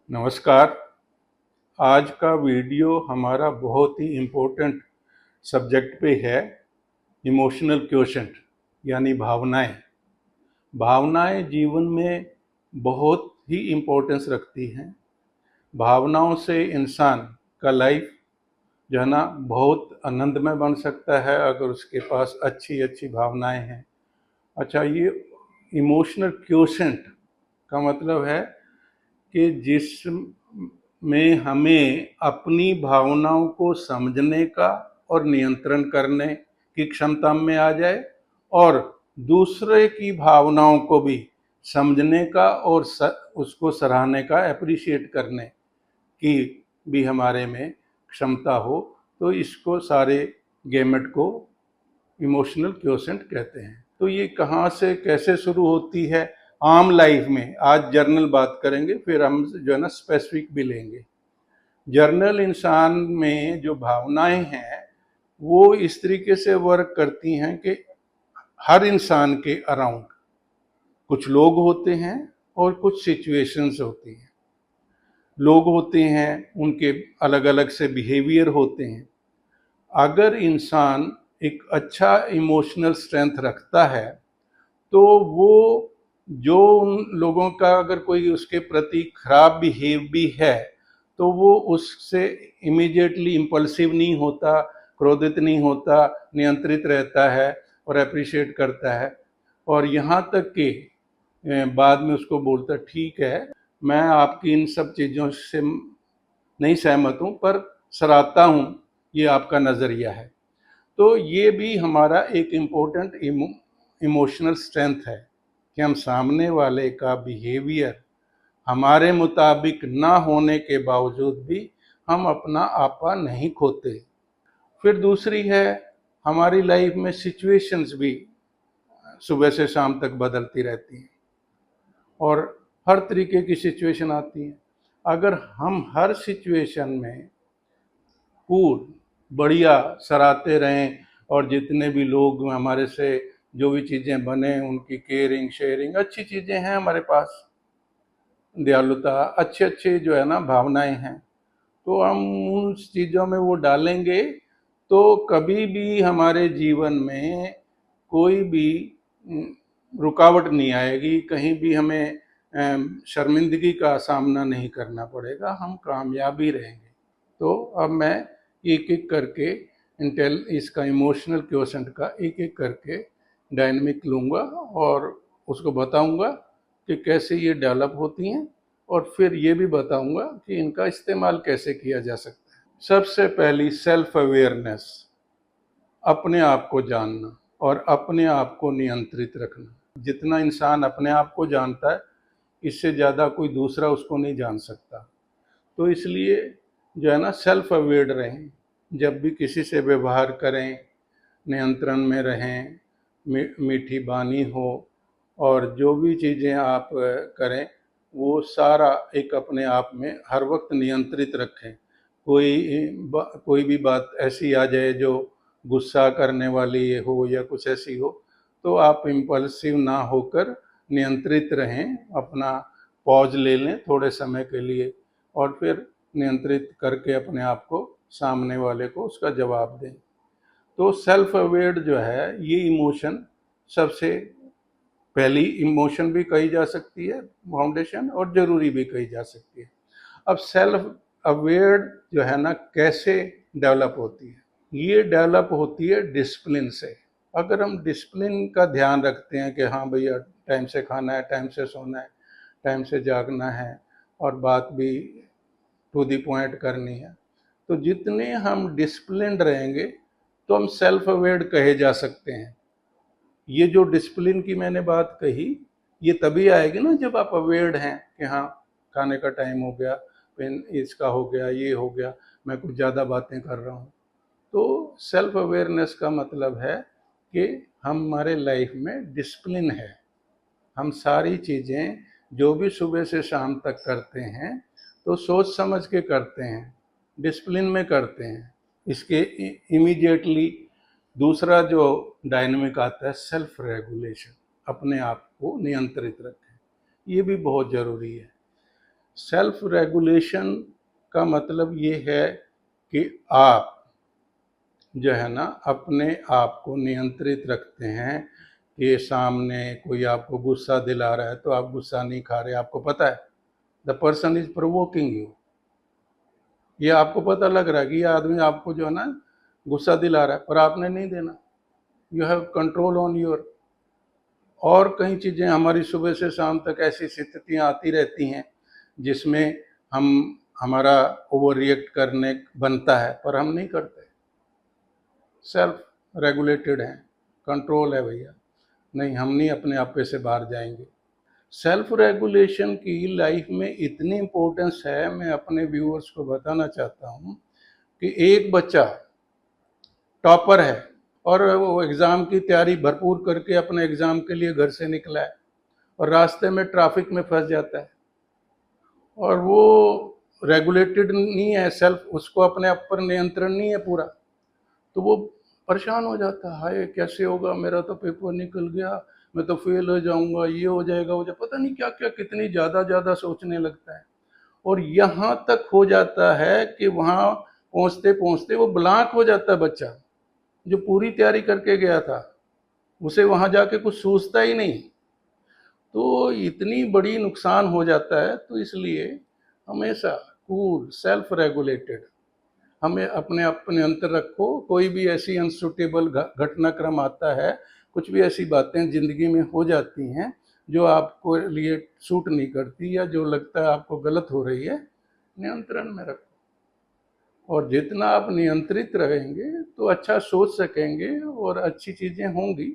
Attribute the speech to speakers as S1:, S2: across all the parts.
S1: नमस्कार। आज का वीडियो हमारा बहुत ही इम्पोर्टेंट सब्जेक्ट पे है। इमोशनल क्वोशंट यानी भावनाएं। भावनाएं जीवन में बहुत ही इम्पोर्टेंस रखती हैं। भावनाओं से इंसान का लाइफ जो है ना बहुत आनंदमय बन सकता है अगर उसके पास अच्छी अच्छी भावनाएं हैं। अच्छा, ये इमोशनल क्वोशंट का मतलब है कि जिसमें हमें अपनी भावनाओं को समझने का और नियंत्रण करने की क्षमता में आ जाए और दूसरे की भावनाओं को भी समझने का और उसको सराहने का, अप्रिशिएट करने की भी हमारे में क्षमता हो, तो इसको सारे गेमेट को इमोशनल क्वोशंट कहते हैं। तो ये कहाँ से कैसे शुरू होती है आम लाइफ में? आज जर्नल बात करेंगे, फिर हम जो है ना स्पेसिफिक भी लेंगे। जर्नल इंसान में जो भावनाएं हैं वो इस तरीके से वर्क करती हैं कि हर इंसान के अराउंड कुछ लोग होते हैं और कुछ सिचुएशंस होती हैं। लोग होते हैं, उनके अलग अलग से बिहेवियर होते हैं। अगर इंसान एक अच्छा इमोशनल स्ट्रेंथ रखता है तो वो जो उन लोगों का अगर कोई उसके प्रति खराब बिहेव भी है तो वो उससे इमीडिएटली इम्पल्सिव नहीं होता, क्रोधित नहीं होता, नियंत्रित रहता है और अप्रिशिएट करता है। और यहाँ तक कि बाद में उसको बोलता, ठीक है मैं आपकी इन सब चीज़ों से नहीं सहमत हूँ पर सराहता हूँ, ये आपका नज़रिया है। तो ये भी हमारा एक इम्पोर्टेंट इमोशनल स्ट्रेंथ है कि हम सामने वाले का बिहेवियर हमारे मुताबिक ना होने के बावजूद भी हम अपना आपा नहीं खोते। फिर दूसरी है, हमारी लाइफ में सिचुएशंस भी सुबह से शाम तक बदलती रहती हैं और हर तरीके की सिचुएशन आती है। अगर हम हर सिचुएशन में कूल बढ़िया सराहते रहें और जितने भी लोग हमारे से जो भी चीज़ें बने उनकी केयरिंग शेयरिंग, अच्छी चीज़ें हैं हमारे पास, दयालुता, अच्छे अच्छे जो है ना भावनाएं हैं, तो हम उन चीज़ों में वो डालेंगे तो कभी भी हमारे जीवन में कोई भी रुकावट नहीं आएगी, कहीं भी हमें शर्मिंदगी का सामना नहीं करना पड़ेगा, हम कामयाब ही रहेंगे। तो अब मैं एक एक करके इसका इमोशनल क्वोशंट का एक एक करके डायनेमिक लूँगा और उसको बताऊँगा कि कैसे ये डेवलप होती हैं और फिर ये भी बताऊँगा कि इनका इस्तेमाल कैसे किया जा सकता है। सबसे पहली, सेल्फ अवेयरनेस, अपने आप को जानना और अपने आप को नियंत्रित रखना। जितना इंसान अपने आप को जानता है इससे ज़्यादा कोई दूसरा उसको नहीं जान सकता। तो इसलिए जो है ना सेल्फ अवेयर रहें, जब भी किसी से व्यवहार करें नियंत्रण में रहें, मीठी बानी हो और जो भी चीज़ें आप करें वो सारा एक अपने आप में हर वक्त नियंत्रित रखें। कोई भी बात ऐसी आ जाए जो गुस्सा करने वाली हो या कुछ ऐसी हो तो आप इम्पल्सिव ना होकर नियंत्रित रहें, अपना पॉज ले लें थोड़े समय के लिए और फिर नियंत्रित करके अपने आप को सामने वाले को उसका जवाब दें। तो सेल्फ अवेयर जो है ये इमोशन सबसे पहली इमोशन भी कही जा सकती है, फाउंडेशन, और ज़रूरी भी कही जा सकती है। अब सेल्फ अवेयर जो है ना कैसे डेवलप होती है? ये डेवलप होती है डिसिप्लिन से। अगर हम डिसिप्लिन का ध्यान रखते हैं कि हाँ भैया टाइम से खाना है, टाइम से सोना है, टाइम से जागना है और बात भी टू द पॉइंट करनी है, तो जितने हम डिसिप्लिन्ड रहेंगे तो हम सेल्फ अवेयर कहे जा सकते हैं। ये जो डिसिप्लिन की मैंने बात कही ये तभी आएगी ना जब आप अवेयर्ड हैं कि हाँ खाने का टाइम हो गया, पेन इसका हो गया, ये हो गया, मैं कुछ ज़्यादा बातें कर रहा हूँ। तो सेल्फ अवेयरनेस का मतलब है कि हमारे लाइफ में डिसिप्लिन है, हम सारी चीज़ें जो भी सुबह से शाम तक करते हैं तो सोच समझ के करते हैं, डिसिप्लिन में करते हैं। इसके इमीडिएटली दूसरा जो डायनेमिक आता है सेल्फ रेगुलेशन, अपने आप को नियंत्रित रखें, ये भी बहुत ज़रूरी है। सेल्फ रेगुलेशन का मतलब ये है कि आप जो है ना अपने आप को नियंत्रित रखते हैं कि सामने कोई आपको गुस्सा दिला रहा है तो आप गुस्सा नहीं खा रहे, आपको पता है the person is provoking you, ये आपको पता लग रहा है कि ये आदमी आपको जो है ना गुस्सा दिला रहा है, पर आपने नहीं देना। You have control on your. और कई चीज़ें हमारी सुबह से शाम तक ऐसी स्थितियाँ आती रहती हैं जिसमें हम हमारा ओवर रिएक्ट करने बनता है, पर हम नहीं करते। सेल्फ रेगुलेटेड हैं, कंट्रोल है भैया, नहीं हम नहीं अपने आपे से बाहर जाएंगे। सेल्फ रेगुलेशन की लाइफ में इतनी इम्पोर्टेंस है, मैं अपने व्यूअर्स को बताना चाहता हूँ कि एक बच्चा टॉपर है और वो एग्ज़ाम की तैयारी भरपूर करके अपने एग्ज़ाम के लिए घर से निकला है और रास्ते में ट्रैफिक में फंस जाता है और वो रेगुलेटेड नहीं है, सेल्फ उसको अपने आप पर नियंत्रण नहीं है पूरा, तो वो परेशान हो जाता है, हाय कैसे होगा, मेरा तो पेपर निकल गया, मैं तो फेल हो जाऊंगा, ये हो जाएगा, वो पता नहीं क्या क्या कितनी ज़्यादा सोचने लगता है। और यहाँ तक हो जाता है कि वहाँ पहुँचते पहुँचते वो ब्लैंक हो जाता है बच्चा, जो पूरी तैयारी करके गया था उसे वहाँ जाके कुछ सूझता ही नहीं। तो इतनी बड़ी नुकसान हो जाता है, तो इसलिए हमेशा कूल सेल्फ रेगुलेटेड, हमें अपने आप पर नियंत्रण रखो। कोई भी ऐसी अनसुटेबल घटनाक्रम आता है, कुछ भी ऐसी बातें ज़िंदगी में हो जाती हैं जो आपको लिए सूट नहीं करती या जो लगता है आपको गलत हो रही है, नियंत्रण में रखो। और जितना आप नियंत्रित रहेंगे तो अच्छा सोच सकेंगे और अच्छी चीज़ें होंगी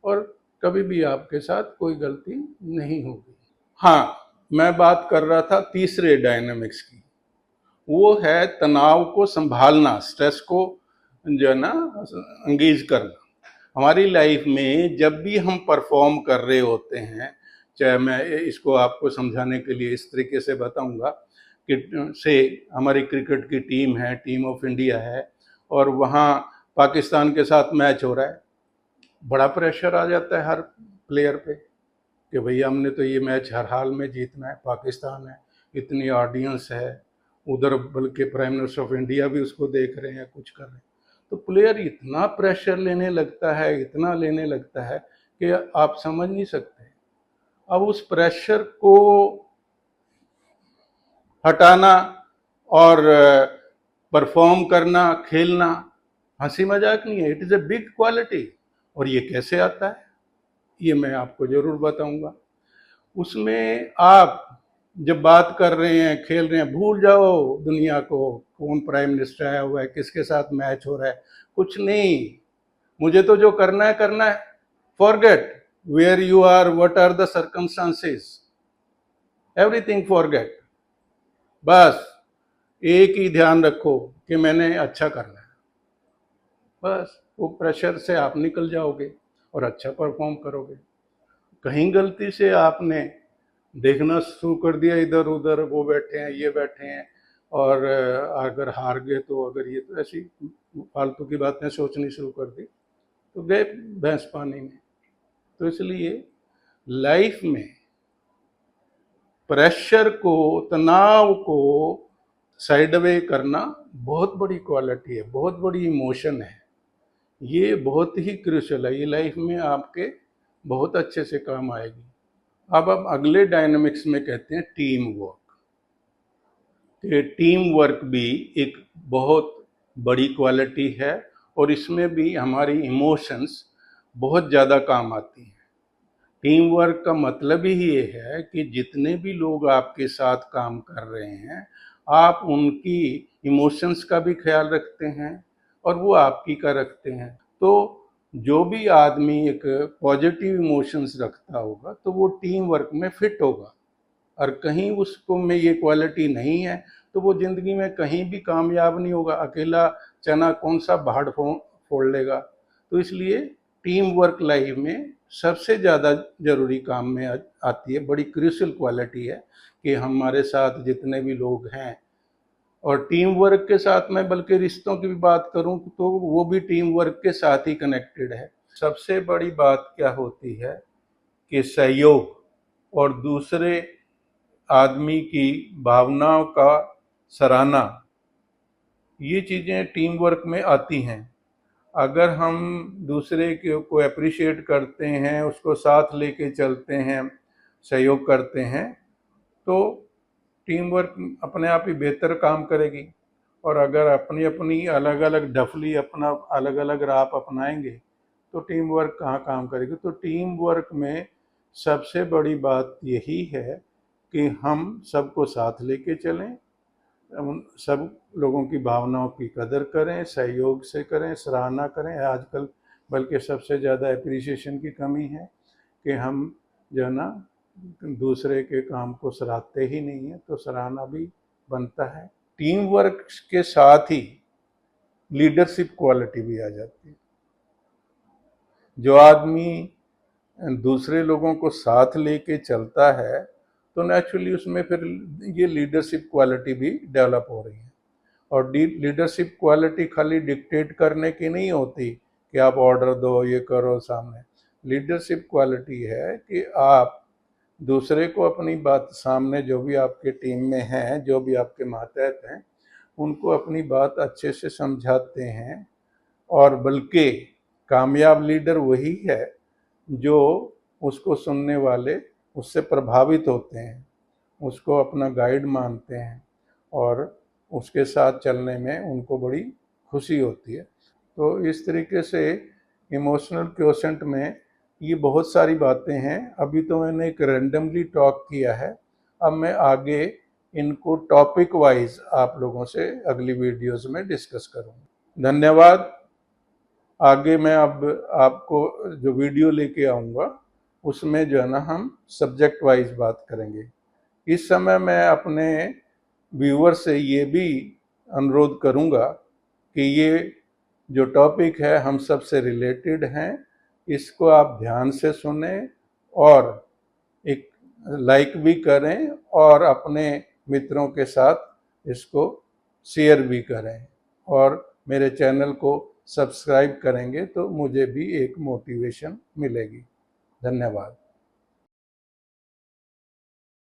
S1: और कभी भी आपके साथ कोई गलती नहीं होगी। हाँ, मैं बात कर रहा था तीसरे डायनामिक्स की, वो है तनाव को संभालना, स्ट्रेस को जो है ना एंगेज करना। हमारी लाइफ में जब भी हम परफॉर्म कर रहे होते हैं, चाहे मैं इसको आपको समझाने के लिए इस तरीके से बताऊंगा कि से हमारी क्रिकेट की टीम है, टीम ऑफ इंडिया है, और वहाँ पाकिस्तान के साथ मैच हो रहा है, बड़ा प्रेशर आ जाता है हर प्लेयर पे कि भैया हमने तो ये मैच हर हाल में जीतना है, पाकिस्तान है, इतनी ऑडियंस है उधर, बल्कि प्राइम मिनिस्टर ऑफ इंडिया भी उसको देख रहे हैं, कुछ कर रहे हैं, तो प्लेयर इतना प्रेशर लेने लगता है, इतना लेने लगता है कि आप समझ नहीं सकते। अब उस प्रेशर को हटाना और परफॉर्म करना, खेलना हंसी मजाक नहीं है, it is a big quality. और ये कैसे आता है ये मैं आपको ज़रूर बताऊंगा। उसमें आप जब बात कर रहे हैं, खेल रहे हैं, भूल जाओ दुनिया को, कौन प्राइम मिनिस्टर आया हुआ है, किसके साथ मैच हो रहा है, कुछ नहीं। मुझे तो जो करना है, forget where you are, what are the circumstances, everything forget. बस एक ही ध्यान रखो कि मैंने अच्छा करना है, बस वो प्रेशर से आप निकल जाओगे और अच्छा परफॉर्म करोगे। कहीं गलती से आपने देखना शुरू कर दिया इधर उधर, वो बैठे हैं, ये बैठे हैं, और अगर हार गए तो, अगर ये, तो ऐसी फालतू की बातें सोचनी शुरू कर दी तो गए भैंस पानी में। तो इसलिए लाइफ में प्रेशर को, तनाव को साइड वे करना बहुत बड़ी क्वालिटी है, बहुत बड़ी इमोशन है, ये बहुत ही क्रूशियल है, ये लाइफ में आपके बहुत अच्छे से काम आएगी। अब अगले डायनामिक्स में कहते हैं टीम वर्क। टीम वर्क भी एक बहुत बड़ी क्वालिटी है और इसमें भी हमारी इमोशंस बहुत ज़्यादा काम आती हैं। टीम वर्क का मतलब ही ये है कि जितने भी लोग आपके साथ काम कर रहे हैं, आप उनकी इमोशंस का भी ख्याल रखते हैं और वो आपकी का रखते हैं। तो जो भी आदमी एक पॉजिटिव इमोशंस रखता होगा तो वो टीम वर्क में फिट होगा, और कहीं उसको में ये क्वालिटी नहीं है तो वो ज़िंदगी में कहीं भी कामयाब नहीं होगा। अकेला चना कौन सा भाड़ फोड़ लेगा। तो इसलिए टीम वर्क लाइफ में सबसे ज़्यादा ज़रूरी काम में आती है, बड़ी क्रूशियल क्वालिटी है कि हमारे साथ जितने भी लोग हैं, और टीम वर्क के साथ मैं बल्कि रिश्तों की भी बात करूं तो वो भी टीम वर्क के साथ ही कनेक्टेड है। सबसे बड़ी बात क्या होती है कि सहयोग और दूसरे आदमी की भावनाओं का सराहना, ये चीज़ें टीम वर्क में आती हैं। अगर हम दूसरे को अप्रिशिएट करते हैं, उसको साथ लेके चलते हैं, सहयोग करते हैं, तो टीम वर्क अपने आप ही बेहतर काम करेगी। और अगर अपनी अपनी अलग अलग डफली अपना अलग अलग राह अपनाएंगे तो टीम वर्क कहाँ काम करेगी। तो टीम वर्क में सबसे बड़ी बात यही है कि हम सबको साथ लेके चलें, उन सब लोगों की भावनाओं की कदर करें, सहयोग से करें, सराहना करें। आजकल बल्कि सबसे ज़्यादा एप्रिसिएशन की कमी है कि हम जो है ना दूसरे के काम को सराहते ही नहीं है, तो सराहना भी बनता है। टीम वर्क के साथ ही लीडरशिप क्वालिटी भी आ जाती है। जो आदमी दूसरे लोगों को साथ लेके चलता है तो नेचुरली उसमें फिर ये लीडरशिप क्वालिटी भी डेवलप हो रही है। और लीडरशिप क्वालिटी खाली डिक्टेट करने की नहीं होती कि आप ऑर्डर दो, ये करो सामने। लीडरशिप क्वालिटी है कि आप दूसरे को अपनी बात सामने, जो भी आपके टीम में हैं, जो भी आपके मातहत हैं, उनको अपनी बात अच्छे से समझाते हैं। और बल्कि कामयाब लीडर वही है जो उसको सुनने वाले उससे प्रभावित होते हैं, उसको अपना गाइड मानते हैं और उसके साथ चलने में उनको बड़ी खुशी होती है। तो इस तरीके से इमोशनल क्वोशेंट में ये बहुत सारी बातें हैं। अभी तो मैंने एक रैंडमली टॉक किया है, अब मैं आगे इनको टॉपिक वाइज आप लोगों से अगली वीडियोस में डिस्कस करूँगा। धन्यवाद। आगे मैं अब आपको जो वीडियो लेके आऊँगा उसमें जो है ना हम सब्जेक्ट वाइज बात करेंगे। इस समय मैं अपने व्यूअर से ये भी अनुरोध करूँगा कि ये जो टॉपिक है हम सब से रिलेटेड हैं, इसको आप ध्यान से सुने और एक लाइक भी करें और अपने मित्रों के साथ इसको शेयर भी करें और मेरे चैनल को सब्सक्राइब करेंगे तो मुझे भी एक मोटिवेशन मिलेगी। धन्यवाद।